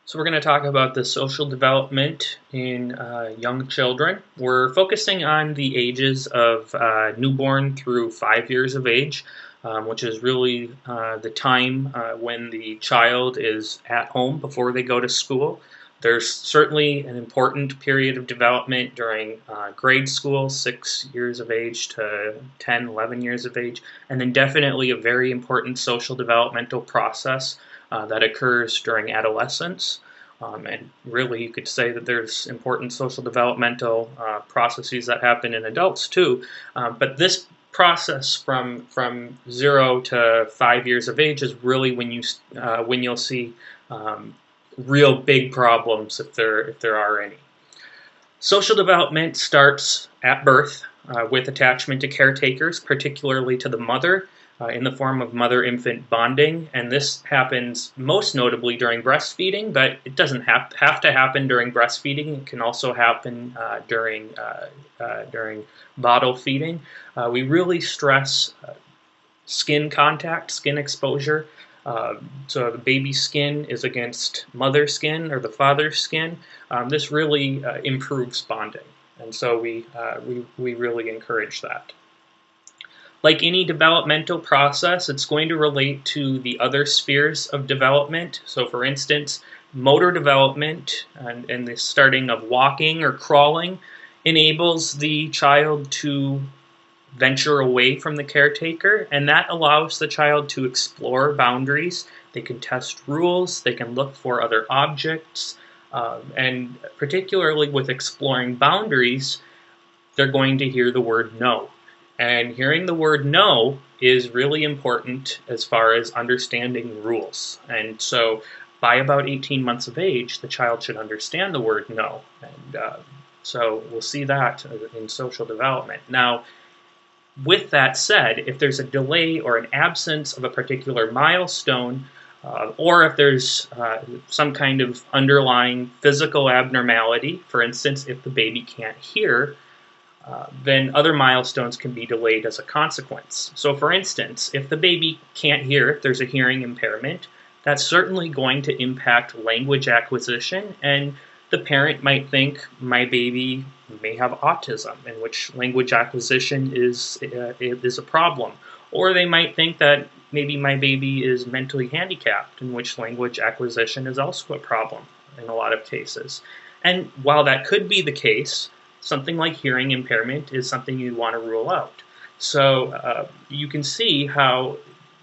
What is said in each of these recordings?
So we're going to talk about the social development in young children. We're focusing on the ages of newborn through 5 years of age, which is really the time when the child is at home before they go to school. There's certainly an important period of development during grade school, 6 years of age to 10, 11 years of age, and then definitely a very important social developmental process that occurs during adolescence. And really, you could say that there's important social developmental processes that happen in adults too. But this process from 0 to 5 years of age is really when you'll see real big problems if there are any. Social development starts at birth with attachment to caretakers, particularly to the mother, in the form of mother-infant bonding, and this happens most notably during breastfeeding, but it doesn't have to happen during breastfeeding. It can also happen during bottle feeding. We really stress skin contact, skin exposure. So the baby's skin is against mother's skin or the father's skin. This really improves bonding, and so we really encourage that. Like any developmental process, it's going to relate to the other spheres of development. So for instance, motor development and the starting of walking or crawling enables the child to venture away from the caretaker, and that allows the child to explore boundaries. They can test rules, they can look for other objects, and particularly with exploring boundaries, they're going to hear the word no. And hearing the word no is really important as far as understanding rules. And so by about 18 months of age, the child should understand the word no. And so we'll see that in social development. Now, with that said, if there's a delay or an absence of a particular milestone, or if there's some kind of underlying physical abnormality, for instance, if the baby can't hear, then other milestones can be delayed as a consequence. So for instance, if the baby can't hear, if there's a hearing impairment, that's certainly going to impact language acquisition, and the parent might think my baby may have autism, in which language acquisition is a problem. Or they might think that maybe my baby is mentally handicapped, in which language acquisition is also a problem in a lot of cases. And while that could be the case, something like hearing impairment is something you want to rule out. So you can see how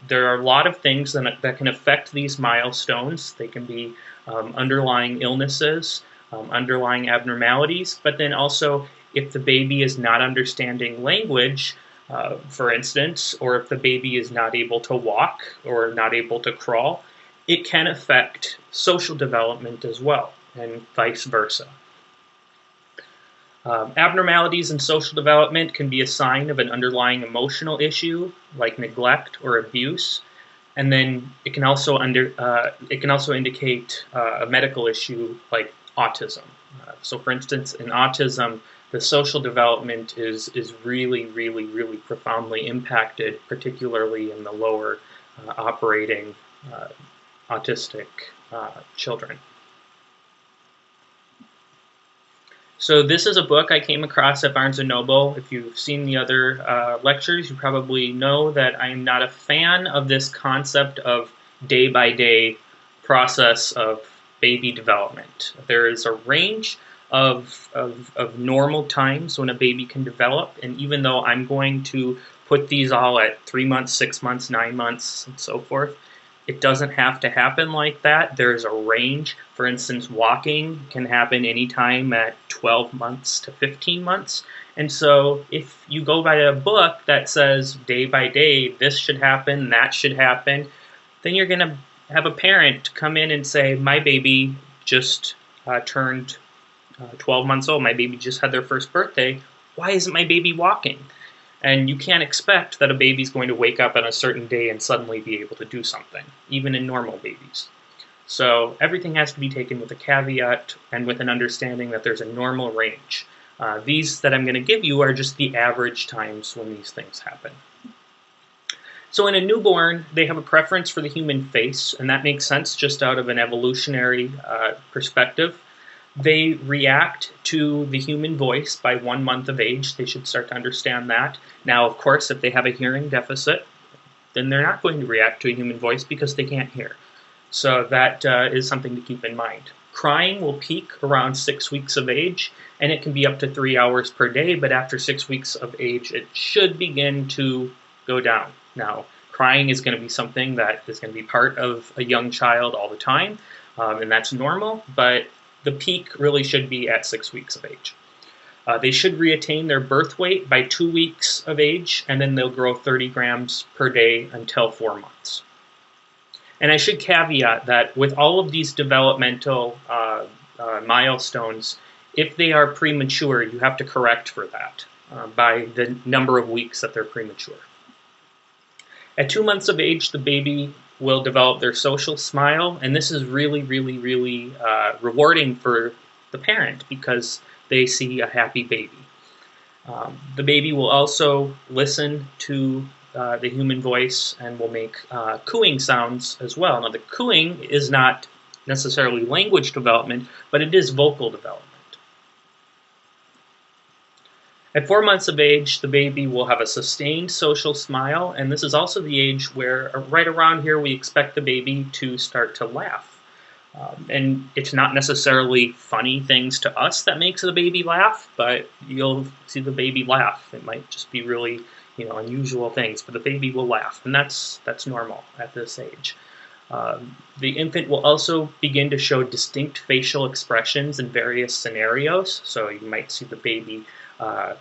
there are a lot of things that can affect these milestones. They can be underlying illnesses, underlying abnormalities, but then also if the baby is not understanding language, for instance, or if the baby is not able to walk or not able to crawl, it can affect social development as well, and vice versa. Abnormalities in social development can be a sign of an underlying emotional issue like neglect or abuse, and then it can also indicate a medical issue like autism. So, for instance, in autism, the social development is really, really, really profoundly impacted, particularly in the lower operating autistic children. So this is a book I came across at Barnes & Noble. If you've seen the other lectures, you probably know that I am not a fan of this concept of day-by-day process of baby development. There is a range of normal times when a baby can develop, and even though I'm going to put these all at 3 months, 6 months, 9 months, and so forth, it doesn't have to happen like that. There's a range. For instance, walking can happen anytime at 12 months to 15 months. And so if you go by a book that says day by day, this should happen, that should happen, then you're going to have a parent come in and say, my baby just turned 12 months old. My baby just had their first birthday. Why isn't my baby walking? And you can't expect that a baby's going to wake up on a certain day and suddenly be able to do something, even in normal babies. So everything has to be taken with a caveat and with an understanding that there's a normal range. These that I'm going to give you are just the average times when these things happen. So in a newborn, they have a preference for the human face, and that makes sense just out of an evolutionary perspective. They react to the human voice by 1 month of age. They should start to understand that. Now, of course, if they have a hearing deficit, then they're not going to react to a human voice because they can't hear. So that is something to keep in mind. Crying will peak around 6 weeks of age, and it can be up to 3 hours per day, but after 6 weeks of age, it should begin to go down. Now, crying is going to be something that is going to be part of a young child all the time, and that's normal, but the peak really should be at 6 weeks of age. They should reattain their birth weight by 2 weeks of age, and then they'll grow 30 grams per day until 4 months. And I should caveat that with all of these developmental milestones, if they are premature, you have to correct for that by the number of weeks that they're premature. At 2 months of age, the baby will develop their social smile, and this is really, really, really rewarding for the parent because they see a happy baby. The baby will also listen to the human voice and will make cooing sounds as well. Now, the cooing is not necessarily language development, but it is vocal development. At 4 months of age, the baby will have a sustained social smile, and this is also the age where, right around here, we expect the baby to start to laugh. And it's not necessarily funny things to us that makes the baby laugh, but you'll see the baby laugh. It might just be really, unusual things, but the baby will laugh, and that's normal at this age. The infant will also begin to show distinct facial expressions in various scenarios. So you might see the baby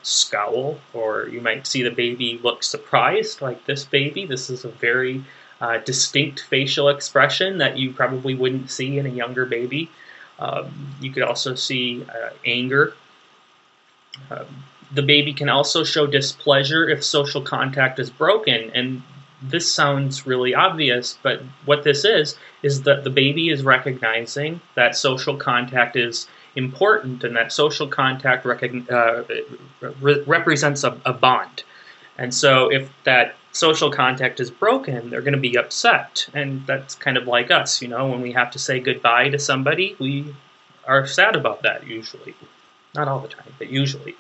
scowl, or you might see the baby look surprised, like this baby. This is a very distinct facial expression that you probably wouldn't see in a younger baby. You could also see anger. The baby can also show displeasure if social contact is broken, and this sounds really obvious, but what this is that the baby is recognizing that social contact is important and that social contact represents a bond. And so if that social contact is broken, they're going to be upset. And that's kind of like us, when we have to say goodbye to somebody, we are sad about that usually. Not all the time, but usually.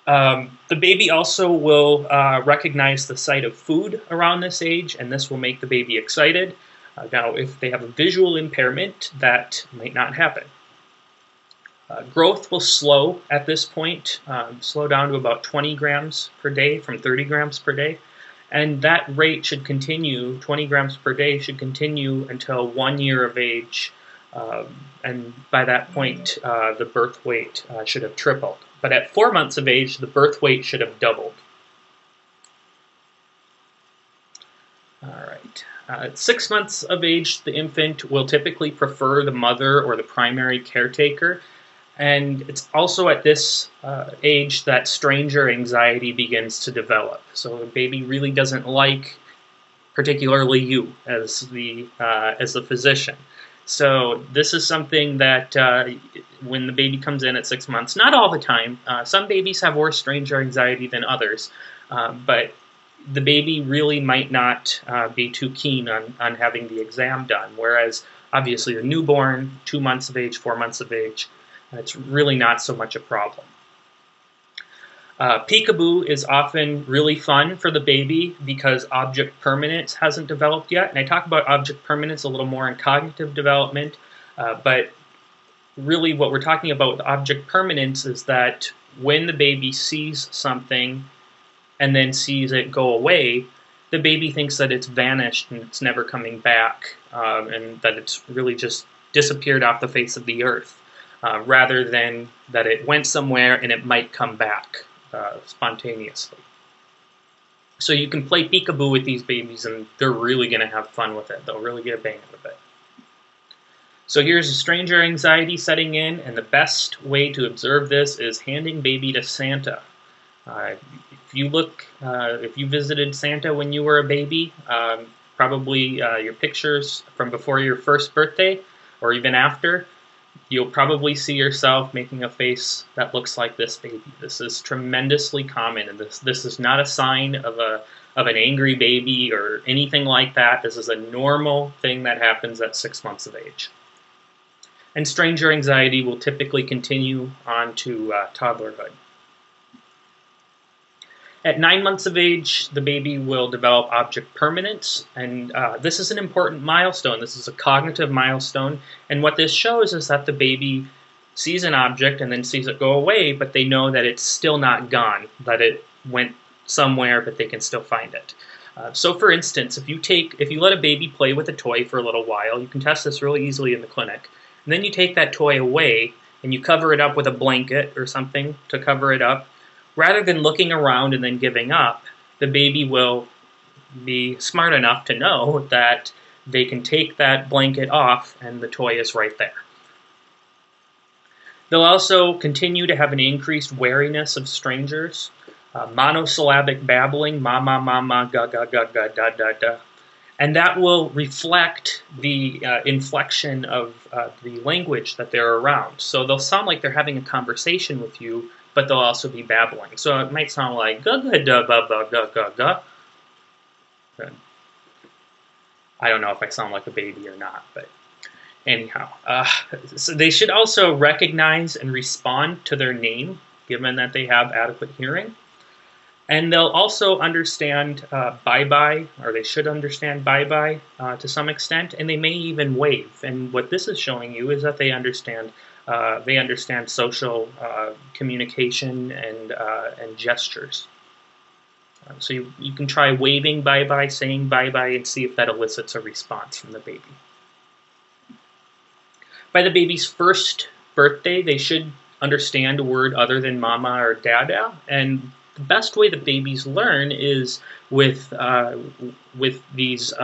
The baby also will recognize the sight of food around this age, and this will make the baby excited. Now, if they have a visual impairment, that might not happen. Growth will slow at this point, slow down to about 20 grams per day from 30 grams per day. And that rate should continue, 20 grams per day should continue until 1 year of age. And by that point, the birth weight should have tripled. But at 4 months of age, the birth weight should have doubled. All right. At 6 months of age, the infant will typically prefer the mother or the primary caretaker. And it's also at this age that stranger anxiety begins to develop. So the baby really doesn't like, particularly you as the physician. So this is something that when the baby comes in at 6 months, not all the time, some babies have worse stranger anxiety than others, but the baby really might not be too keen on having the exam done, whereas obviously a newborn, 2 months of age, 4 months of age, it's really not so much a problem. Peekaboo is often really fun for the baby because object permanence hasn't developed yet. And I talk about object permanence a little more in cognitive development, but really what we're talking about with object permanence is that when the baby sees something and then sees it go away, the baby thinks that it's vanished and it's never coming back, and that it's really just disappeared off the face of the earth. Rather than that it went somewhere and it might come back spontaneously. So you can play peekaboo with these babies and they're really going to have fun with it. They'll really get a bang out of it. So here's a stranger anxiety setting in, and the best way to observe this is handing baby to Santa. If you visited Santa when you were a baby, probably your pictures from before your first birthday or even after, you'll probably see yourself making a face that looks like this baby. This is tremendously common, and this is not a sign of of an angry baby or anything like that. This is a normal thing that happens at 6 months of age. And stranger anxiety will typically continue on to toddlerhood. At 9 months of age, the baby will develop object permanence, and this is an important milestone. This is a cognitive milestone, and what this shows is that the baby sees an object and then sees it go away, but they know that it's still not gone, that it went somewhere, but they can still find it. So for instance, if you let a baby play with a toy for a little while, you can test this really easily in the clinic, and then you take that toy away and you cover it up with a blanket or something to cover it up, rather than looking around and then giving up, the baby will be smart enough to know that they can take that blanket off and the toy is right there. They'll also continue to have an increased wariness of strangers, monosyllabic babbling, mama, mama, ga, ga, ga, ga, da, da, da. And that will reflect the inflection of the language that they're around. So they'll sound like they're having a conversation with you, but they'll also be babbling. So it might sound like ga ga da ba ba ga ga ga. I don't know if I sound like a baby or not, but anyhow. So they should also recognize and respond to their name, given that they have adequate hearing. And they'll also understand bye-bye, or they should understand bye-bye to some extent, and they may even wave. And what this is showing you is that they understand social communication and gestures. So you can try waving bye-bye, saying bye-bye, and see if that elicits a response from the baby. By the baby's first birthday, they should understand a word other than mama or dada, and the best way that babies learn is with these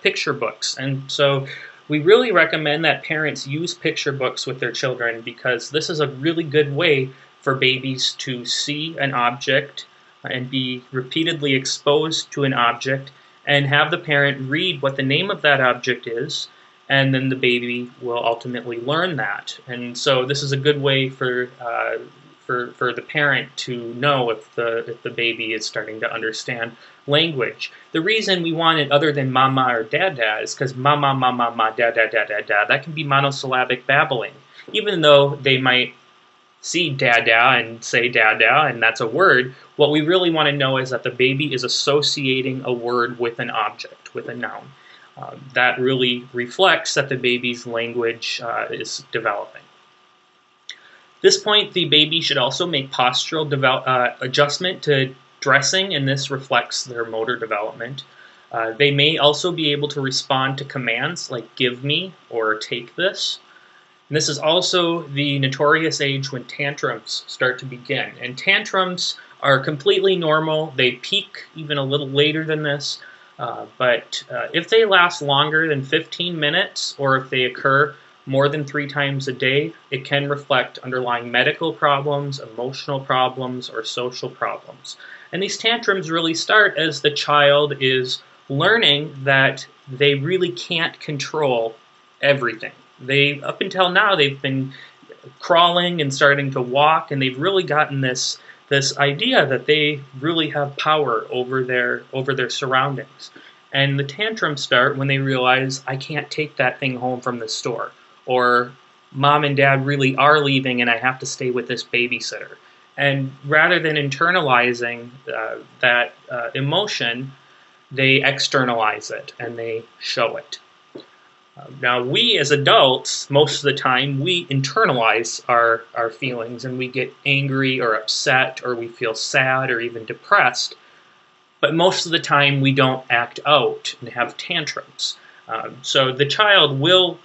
picture books. And so we really recommend that parents use picture books with their children, because this is a really good way for babies to see an object and be repeatedly exposed to an object and have the parent read what the name of that object is, and then the baby will ultimately learn that. And so this is a good way for the parent to know if the baby is starting to understand language. The reason we want it other than mama or dada is because mama, mama, ma, da, da, da, da, da, that can be monosyllabic babbling. Even though they might see dada and say dada, and that's a word, what we really want to know is that the baby is associating a word with an object, with a noun. That really reflects that the baby's language is developing. At this point, the baby should also make postural adjustment to dressing, and this reflects their motor development. They may also be able to respond to commands like give me or take this. And this is also the notorious age when tantrums start to begin. And tantrums are completely normal. They peak even a little later than this. But if they last longer than 15 minutes, or if they occur more than 3 times a day, it can reflect underlying medical problems, emotional problems, or social problems. And these tantrums really start as the child is learning that they really can't control everything. Up until now, they've been crawling and starting to walk, and they've really gotten this idea that they really have power over their surroundings. And the tantrums start when they realize, I can't take that thing home from the store, or mom and dad really are leaving and I have to stay with this babysitter. And rather than internalizing that emotion, they externalize it and they show it. Now, we as adults, most of the time, we internalize our feelings, and we get angry or upset, or we feel sad or even depressed. But most of the time, we don't act out and have tantrums. So the child will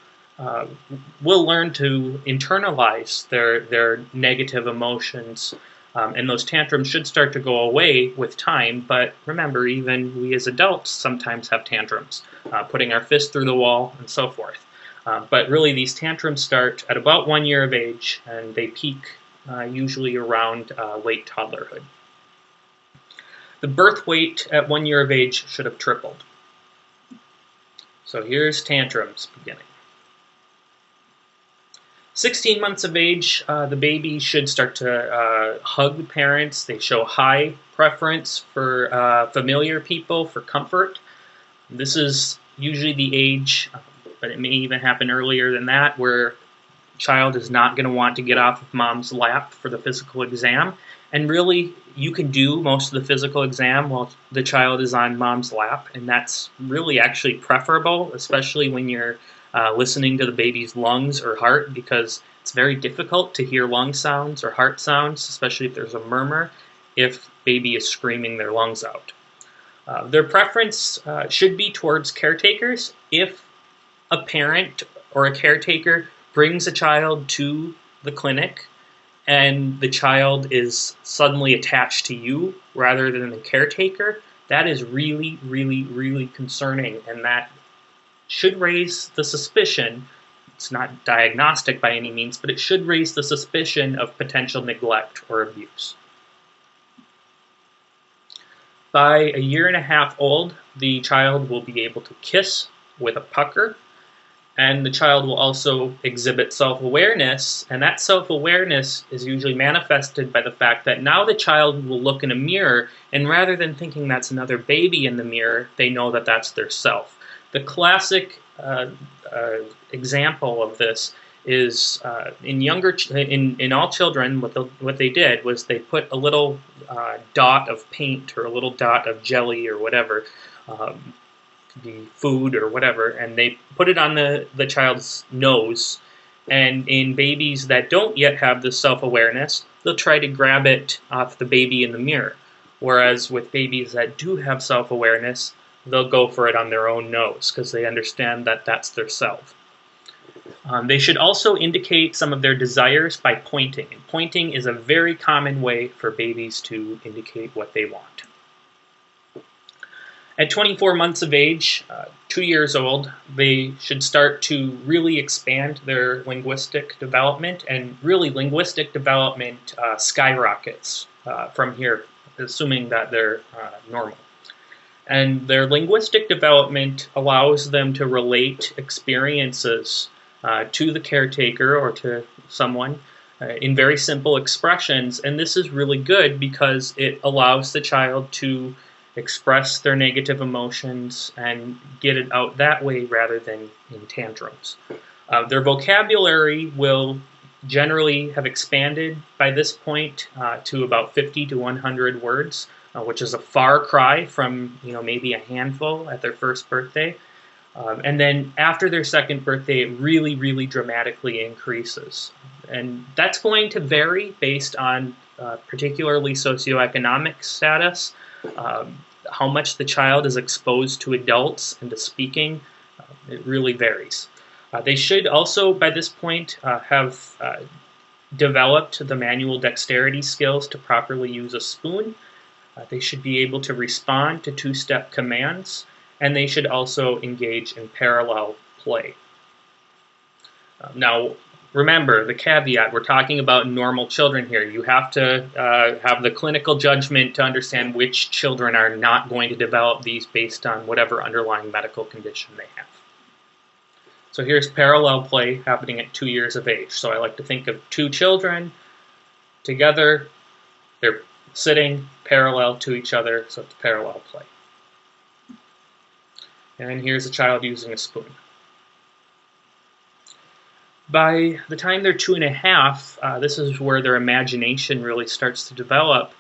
learn to internalize their negative emotions, and those tantrums should start to go away with time. But remember, even we as adults sometimes have tantrums, putting our fist through the wall and so forth. But really, these tantrums start at about 1 year of age, and they peak usually around late toddlerhood. The birth weight at 1 year of age should have tripled. So here's tantrums beginning. 16 months of age, the baby should start to hug the parents. They show high preference for familiar people, for comfort. This is usually the age, but it may even happen earlier than that, where child is not going to want to get off of mom's lap for the physical exam. And really, you can do most of the physical exam while the child is on mom's lap, and that's really actually preferable, especially when you're listening to the baby's lungs or heart, because it's very difficult to hear lung sounds or heart sounds, especially if there's a murmur, if baby is screaming their lungs out. Their preference should be towards caretakers. If a parent or a caretaker brings a child to the clinic and the child is suddenly attached to you rather than the caretaker, that is really, really, really concerning, and that should raise the suspicion. It's not diagnostic by any means, but it should raise the suspicion of potential neglect or abuse. By a year and a half old, the child will be able to kiss with a pucker, and the child will also exhibit self-awareness, and that self-awareness is usually manifested by the fact that now the child will look in a mirror, and rather than thinking that's another baby in the mirror, they know that that's their self. The classic example of this is in all children. What they did was they put a little dot of paint or a little dot of jelly or whatever, could be food or whatever, and they put it on the child's nose. And in babies that don't yet have this self-awareness, they'll try to grab it off the baby in the mirror. Whereas with babies that do have self-awareness, they'll go for it on their own nose because they understand that that's their self. They should also indicate some of their desires by pointing. And pointing is a very common way for babies to indicate what they want. At 24 months of age, 2 years old, they should start to really expand their linguistic development, and really linguistic development skyrockets from here, assuming that they're normal. And their linguistic development allows them to relate experiences to the caretaker or to someone in very simple expressions. And this is really good because it allows the child to express their negative emotions and get it out that way rather than in tantrums. Their vocabulary will generally have expanded by this point to about 50 to 100 words, which is a far cry from maybe a handful at their first birthday. And then after their second birthday, it really, really dramatically increases. And that's going to vary based on particularly socioeconomic status, how much the child is exposed to adults and to speaking. It really varies. They should also, by this point, have developed the manual dexterity skills to properly use a spoon. They should be able to respond to two-step commands, and they should also engage in parallel play. Now, remember, the caveat, we're talking about normal children here. You have to have the clinical judgment to understand which children are not going to develop these based on whatever underlying medical condition they have. So here's parallel play happening at 2 years of age. So I like to think of two children together. They're sitting parallel to each other, so it's parallel play. And here's a child using a spoon. By the time they're 2.5, this is where their imagination really starts to develop.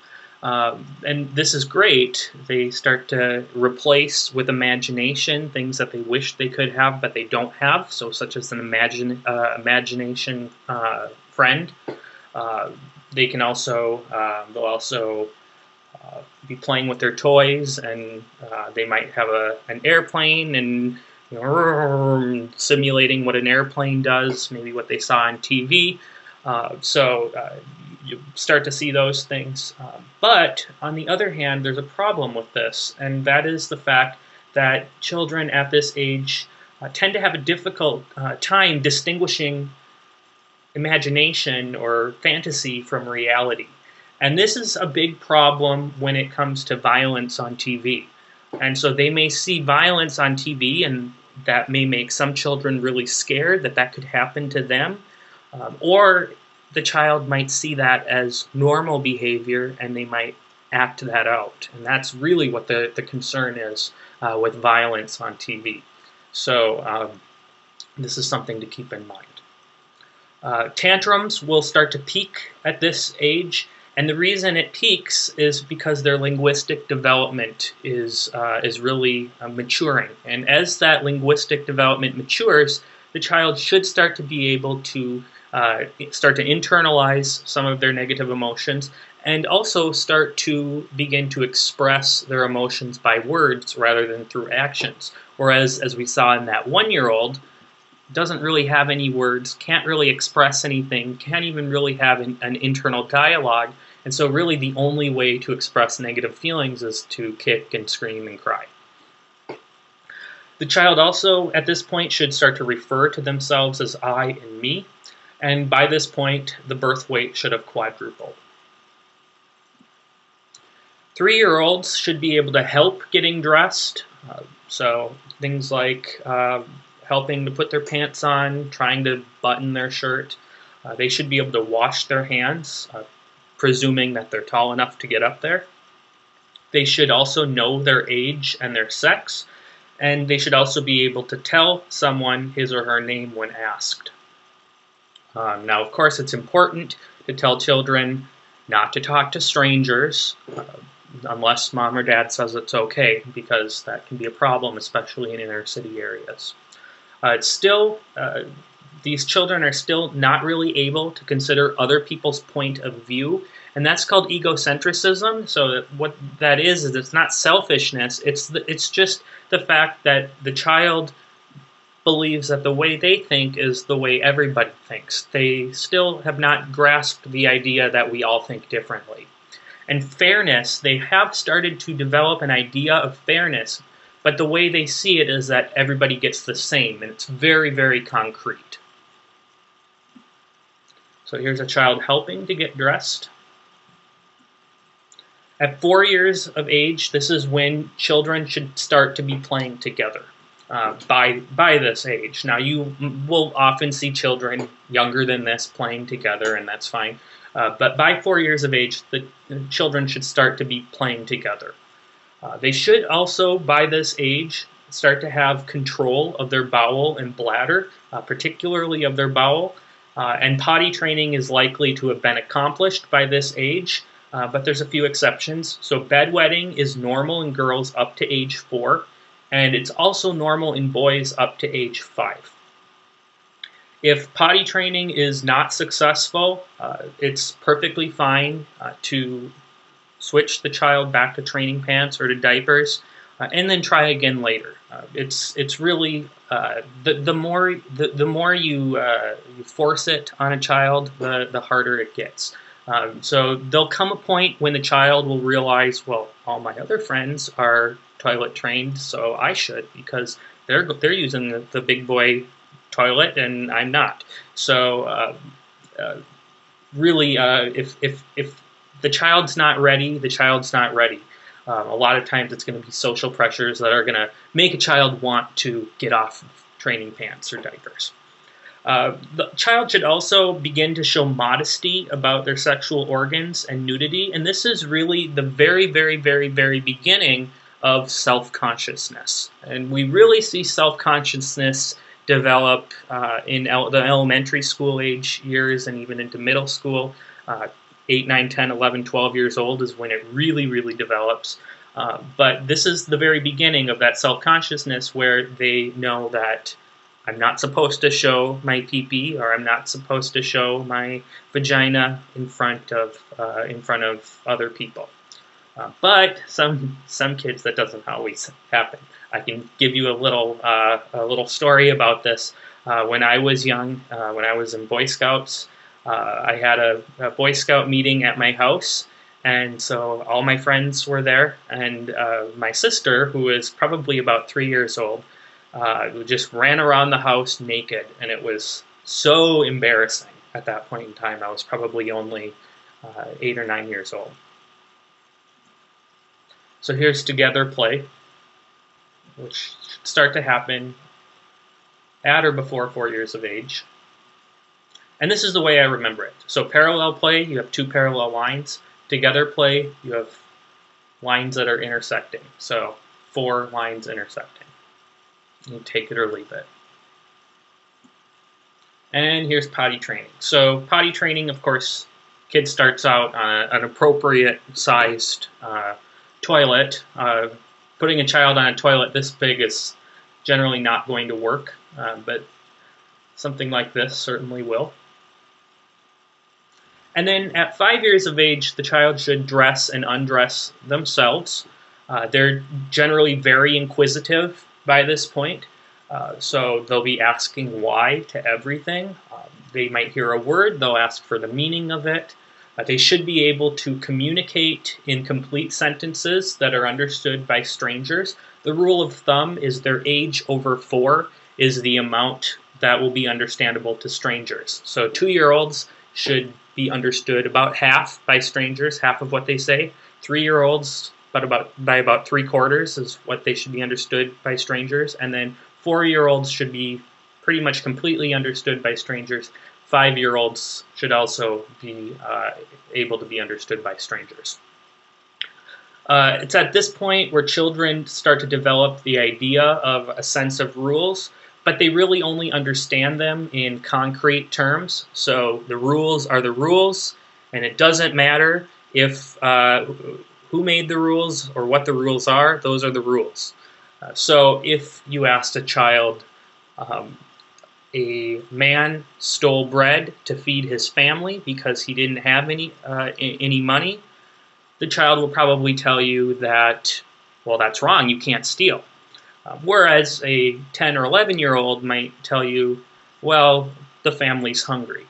And this is great. They start to replace with imagination things that they wish they could have but they don't have, so such as an imagination friend. They can also, they'll also be playing with their toys, and they might have an airplane and simulating what an airplane does, maybe what they saw on TV. You start to see those things. But on the other hand, there's a problem with this, and that is the fact that children at this age tend to have a difficult time distinguishing imagination or fantasy from reality. And this is a big problem when it comes to violence on TV. And so they may see violence on TV, and that may make some children really scared that that could happen to them. Or the child might see that as normal behavior and they might act that out. And that's really what the concern is with violence on TV. So this is something to keep in mind. Tantrums will start to peak at this age, and the reason it peaks is because their linguistic development is really maturing. And as that linguistic development matures, the child should start to be able to start to internalize some of their negative emotions and also start to begin to express their emotions by words rather than through actions. Whereas, as we saw in that 1-year-old, doesn't really have any words, can't really express anything, can't even really have an internal dialogue, and so really the only way to express negative feelings is to kick and scream and cry. The child also, at this point, should start to refer to themselves as I and me, and by this point, the birth weight should have quadrupled. 3-year-olds should be able to help getting dressed, so things like helping to put their pants on, trying to button their shirt. They should be able to wash their hands, presuming that they're tall enough to get up there. They should also know their age and their sex, and they should also be able to tell someone his or her name when asked. Now, of course, it's important to tell children not to talk to strangers, unless mom or dad says it's okay, because that can be a problem, especially in inner city areas. These children are still not really able to consider other people's point of view, and that's called egocentrism. So what that is it's not selfishness. It's just the fact that the child believes that the way they think is the way everybody thinks. They still have not grasped the idea that we all think differently. And fairness, they have started to develop an idea of fairness, but the way they see it is that everybody gets the same, and it's very, very concrete. So here's a child helping to get dressed. At 4 years of age, this is when children should start to be playing together. By this age. Now, you will often see children younger than this playing together, and that's fine. But by 4 years of age, the children should start to be playing together. They should also, by this age, start to have control of their bowel and bladder, particularly of their bowel. And potty training is likely to have been accomplished by this age, but there's a few exceptions. So bedwetting is normal in girls up to age 4, and it's also normal in boys up to age 5. If potty training is not successful, it's perfectly fine to switch the child back to training pants or to diapers, and then try again later. It's really the more you force it on a child, the harder it gets. So there'll come a point when the child will realize, well, all my other friends are toilet trained, so I should, because they're using the big boy toilet and I'm not. So really, if the child's not ready, the child's not ready. A lot of times it's going to be social pressures that are going to make a child want to get off of training pants or diapers. The child should also begin to show modesty about their sexual organs and nudity, and this is really the very, very, very, very beginning of self-consciousness. And we really see self-consciousness develop in the elementary school age years and even into middle school. 8, 9, 10, 11, 12 years old is when it really, really develops. But this is the very beginning of that self-consciousness where they know that I'm not supposed to show my pee-pee, or I'm not supposed to show my vagina in front of other people. But some kids, that doesn't always happen. I can give you a little story about this. When I was young, when I was in Boy Scouts, I had a Boy Scout meeting at my house, and so all my friends were there, and my sister, who is probably about 3 years old, just ran around the house naked, and it was so embarrassing at that point in time. I was probably only 8 or 9 years old. So here's together play, which should start to happen at or before 4 years of age. And this is the way I remember it. So parallel play, you have two parallel lines. Together play, you have lines that are intersecting. So 4 lines intersecting. You take it or leave it. And here's potty training. So potty training, of course, kid starts out on an appropriate sized toilet. Putting a child on a toilet this big is generally not going to work, but something like this certainly will. And then at 5 years of age, the child should dress and undress themselves. They're generally very inquisitive by this point, so they'll be asking why to everything. They might hear a word, they'll ask for the meaning of it. They should be able to communicate in complete sentences that are understood by strangers. The rule of thumb is their age over 4 is the amount that will be understandable to strangers. So 2-year-olds should be understood about half by strangers, half of what they say. 3-year-olds, by about 3/4 is what they should be understood by strangers. And then 4-year-olds should be pretty much completely understood by strangers. 5-year-olds should also be able to be understood by strangers. It's at this point where children start to develop the idea of a sense of rules, but they really only understand them in concrete terms. So the rules are the rules, and it doesn't matter if who made the rules or what the rules are. Those are the rules. So if you asked a child, a man stole bread to feed his family because he didn't have any money, the child will probably tell you that, well, that's wrong, you can't steal. Whereas a 10 or 11-year-old might tell you, well, the family's hungry.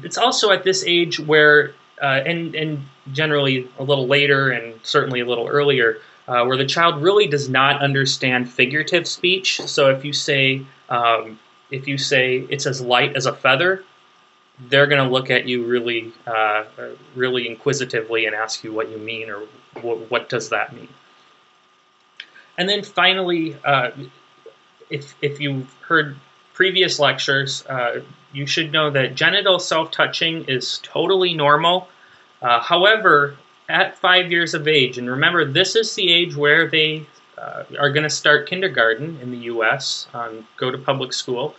It's also at this age where, and generally a little later and certainly a little earlier, where the child really does not understand figurative speech. So if you say it's as light as a feather, they're going to look at you really, really inquisitively and ask you what you mean or what does that mean. And then finally, if you've heard previous lectures, you should know that genital self-touching is totally normal. However, at 5 years of age, and remember, this is the age where they are going to start kindergarten in the U.S., go to public school,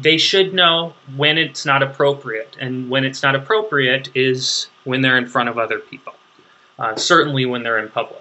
they should know when it's not appropriate. And when it's not appropriate is when they're in front of other people, certainly when they're in public.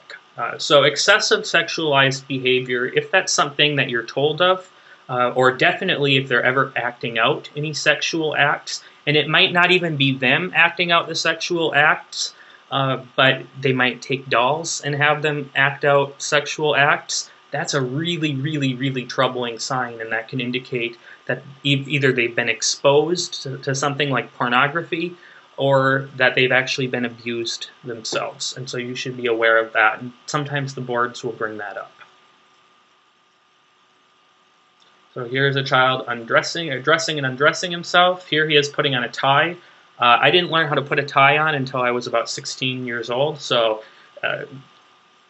So excessive sexualized behavior, if that's something that you're told of, or definitely if they're ever acting out any sexual acts, and it might not even be them acting out the sexual acts, but they might take dolls and have them act out sexual acts, that's a really, really, really troubling sign, and that can indicate that either they've been exposed to something like pornography, or that they've actually been abused themselves. And so you should be aware of that. And sometimes the boards will bring that up. So here's a child dressing and undressing himself. Here he is putting on a tie. I didn't learn how to put a tie on until I was about 16 years old. So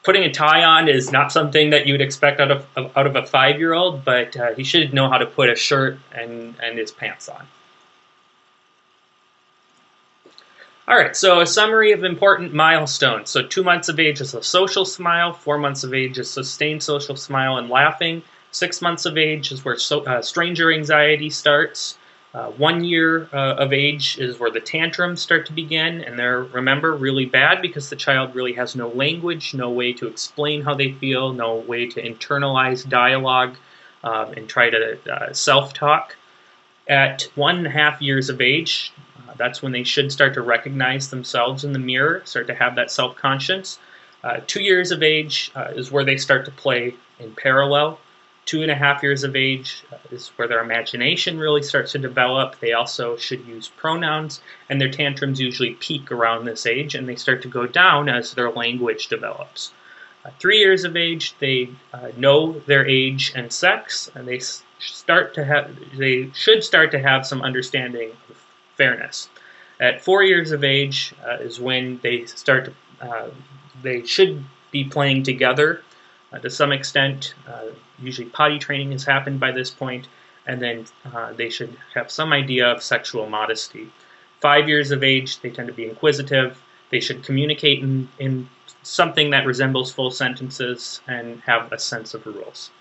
putting a tie on is not something that you would expect out of a 5-year-old, but he should know how to put a shirt and his pants on. All right, so a summary of important milestones. So 2 months of age is a social smile, 4 months of age is sustained social smile and laughing, 6 months of age is where stranger anxiety starts, 1 year of age is where the tantrums start to begin, and they're, remember, really bad because the child really has no language, no way to explain how they feel, no way to internalize dialogue and try to self-talk. At 1.5 years of age, that's when they should start to recognize themselves in the mirror, start to have that self-conscious. 2 years of age is where they start to play in parallel. 2.5 years of age is where their imagination really starts to develop. They also should use pronouns, and their tantrums usually peak around this age, and they start to go down as their language develops. 3 years of age, they know their age and sex, and they should start to have some understanding of fairness. At 4 years of age is when they start to, they should be playing together to some extent. Usually potty training has happened by this point. and then they should have some idea of sexual modesty. 5 years of age, they tend to be inquisitive. They should communicate in something that resembles full sentences and have a sense of rules.